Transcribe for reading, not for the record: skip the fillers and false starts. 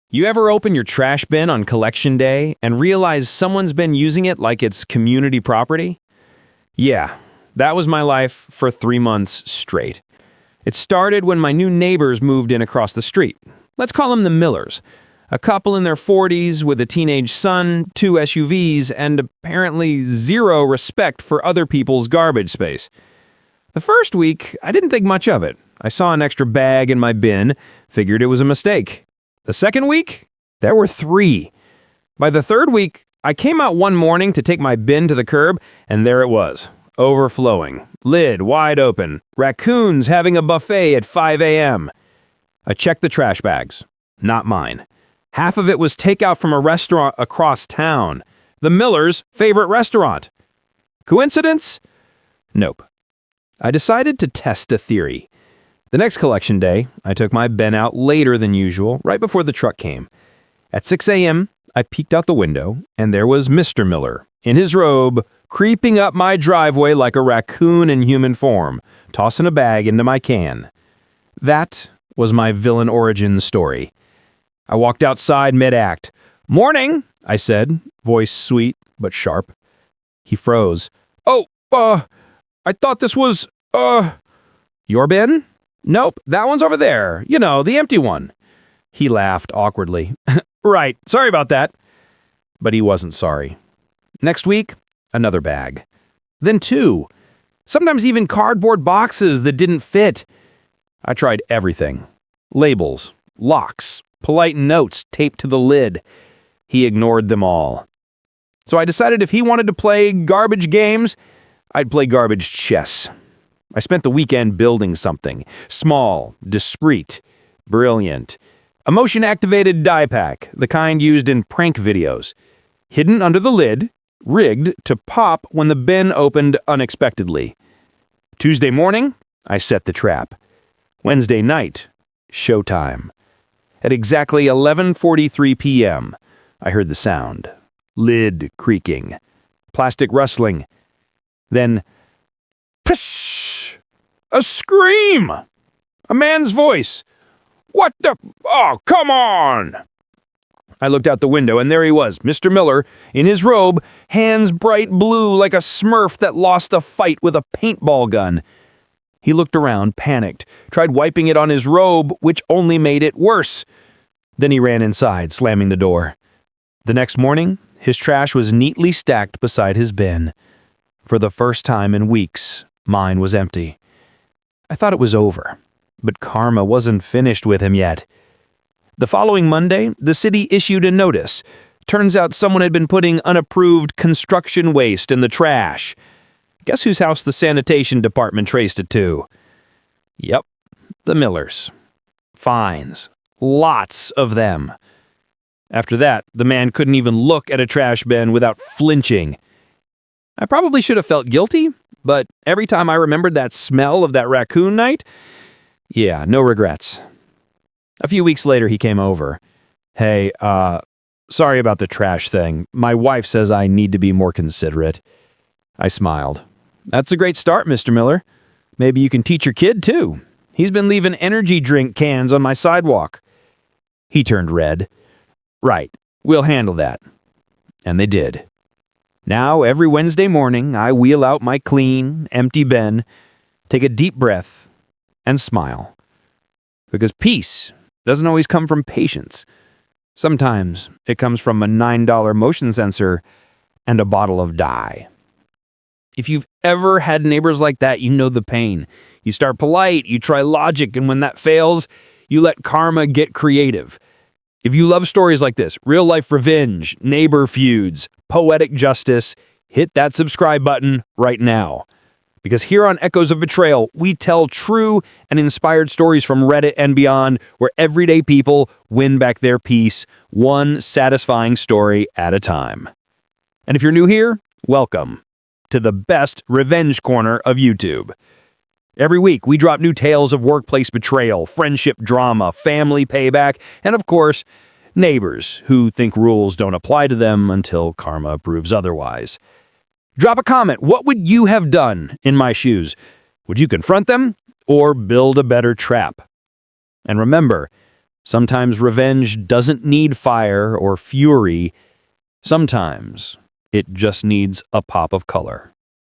You ever open your trash bin on collection day and realize someone's been using it like it's community property? Yeah, that was my life for 3 months straight. It started when my new neighbors moved in across the street. Let's call them the Millers. A couple in their 40s with a teenage son, 2 SUVs, and apparently zero respect for other people's garbage space. The first week, I didn't think much of it. I saw an extra bag in my bin, figured it was a mistake. The second week, there were 3. By the third week, I came out one morning to take my bin to the curb, and there it was, overflowing, lid wide open, raccoons having a buffet at 5 a.m. I checked the trash bags. Not mine. Half of it was takeout from a restaurant across town. The Millers' favorite restaurant. Coincidence? Nope. I decided to test a theory. The next collection day, I took my bin out later than usual, right before the truck came. At 6 a.m., I peeked out the window, and there was Mr. Miller, in his robe, creeping up my driveway like a raccoon in human form, tossing a bag into my can. That was my villain origin story. I walked outside mid-act. "Morning," I said, voice sweet but sharp. He froze. "Oh, I thought this was, your bin? Nope, that one's over there. You know, the empty one." He laughed awkwardly. "Right, sorry about that." But he wasn't sorry. Next week, another bag. Then 2. Sometimes even cardboard boxes that didn't fit. I tried everything. Labels, locks, polite notes taped to the lid. He ignored them all. So I decided if he wanted to play garbage games, I'd play garbage chess. I spent the weekend building something. Small, discreet, brilliant. A motion-activated die pack, the kind used in prank videos. Hidden under the lid, rigged to pop when the bin opened unexpectedly. Tuesday morning, I set the trap. Wednesday night, showtime. At exactly 11:43 p.m., I heard the sound. Lid creaking. Plastic rustling. Then, psh! A scream! A man's voice. "What the? Oh, come on!" I looked out the window, and there he was, Mr. Miller, in his robe, hands bright blue like a Smurf that lost a fight with a paintball gun. He looked around, panicked, tried wiping it on his robe, which only made it worse. Then he ran inside, slamming the door. The next morning, his trash was neatly stacked beside his bin. For the first time in weeks, mine was empty. I thought it was over, but karma wasn't finished with him yet. The following Monday, the city issued a notice. Turns out someone had been putting unapproved construction waste in the trash. Guess whose house the sanitation department traced it to? Yep, the Millers. Fines. Lots of them. After that, the man couldn't even look at a trash bin without flinching. I probably should have felt guilty, but every time I remembered that smell of that raccoon night, yeah, no regrets. A few weeks later, he came over. "Hey, sorry about the trash thing. My wife says I need to be more considerate." I smiled. "That's a great start, Mr. Miller. Maybe you can teach your kid, too. He's been leaving energy drink cans on my sidewalk." He turned red. "Right, we'll handle that." And they did. Now, every Wednesday morning, I wheel out my clean, empty bin, take a deep breath, and smile. Because peace doesn't always come from patience. Sometimes it comes from a $9 motion sensor and a bottle of dye. If you've ever had neighbors like that, you know the pain. You start polite, you try logic, and when that fails, you let karma get creative. If you love stories like this, real-life revenge, neighbor feuds, poetic justice, hit that subscribe button right now. Because here on Echoes of Betrayal, we tell true and inspired stories from Reddit and beyond, where everyday people win back their peace, one satisfying story at a time. And if you're new here, welcome to the best revenge corner of YouTube. Every week, we drop new tales of workplace betrayal, friendship drama, family payback, and of course, neighbors who think rules don't apply to them until karma proves otherwise. Drop a comment. What would you have done in my shoes? Would you confront them or build a better trap? And remember, Sometimes revenge doesn't need fire or fury. Sometimes it just needs a pop of color.